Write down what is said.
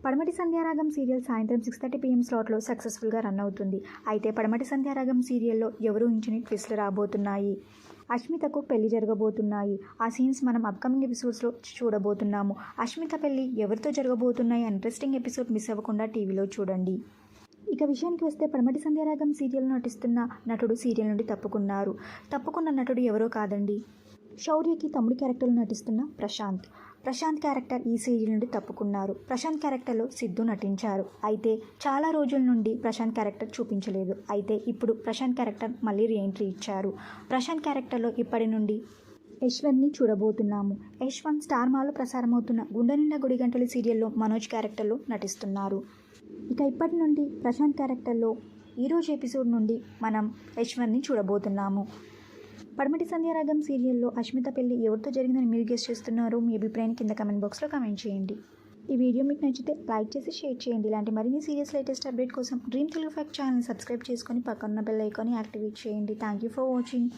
పడమటి సంధ్యారాగం సీరియల్ సాయంత్రం 6:30 PM స్లాట్లో సక్సెస్ఫుల్గా రన్ అవుతుంది. అయితే పడమటి సంధ్యారాగం సీరియల్లో ఎవరు ఊహించని ట్విస్ట్లు రాబోతున్నాయి. అష్మితకు పెళ్లి జరగబోతున్నాయి. ఆ సీన్స్ మనం అప్కమింగ్ ఎపిసోడ్స్లో చూడబోతున్నాము. అష్మిత పెళ్లి ఎవరితో జరగబోతున్నాయి ఇంట్రెస్టింగ్ ఎపిసోడ్ మిస్ అవ్వకుండా టీవీలో చూడండి. ఇక విషయానికి వస్తే పడమటి సంధ్యారాగం సీరియల్లో నటిస్తున్న నటుడు సీరియల్ నుండి తప్పుకున్న నటుడు ఎవరో కాదండి, శౌర్యకి తమ్ముడి క్యారెక్టర్లో నటిస్తున్న ప్రశాంత్ క్యారెక్టర్ ఈ సీరియల్ నుండి తప్పుకున్నారు. ప్రశాంత్ క్యారెక్టర్లో సిద్ధు నటించారు. అయితే చాలా రోజుల నుండి ప్రశాంత్ క్యారెక్టర్ చూపించలేదు. అయితే ఇప్పుడు ప్రశాంత్ క్యారెక్టర్ మళ్ళీ రీఎంట్రీ ఇచ్చారు. ప్రశాంత్ క్యారెక్టర్లో ఇప్పటి నుండి యశ్వంత్ని చూడబోతున్నాము. యశ్వంత్ స్టార్ మాలో ప్రసారమవుతున్న గుండె నిండా గుడి గంటలు సీరియల్లో మనోజ్ క్యారెక్టర్లో నటిస్తున్నారు. ఇక ఇప్పటి నుండి ప్రశాంత్ క్యారెక్టర్లో ఈరోజు ఎపిసోడ్ నుండి మనం యశ్వంత్ని చూడబోతున్నాము. పడమటి సంధ్యారాగం సీరియల్లో అష్మిత పెళ్లి ఎవరితో జరిగిందని మీరు గెస్ చేస్తున్నారు? మీ అభిప్రాయాన్ని కింద కమెంట్ బాక్స్లో కమెంట్ చేయండి. ఈ వీడియో మీకు నచ్చితే లైక్ చేసి షేర్ చేయండి. ఇలాంటి మరిన్ని సీరియస్ లేటెస్ట్ అప్డేట్ కోసం డ్రీమ్ తెలుగు ఫ్యాక్ట్ ఛానల్ని సబ్స్క్రైబ్ చేసుకొని పక్కన బెల్ ఐకాన్ని యాక్టివేట్ చేయండి. Thank you for watching.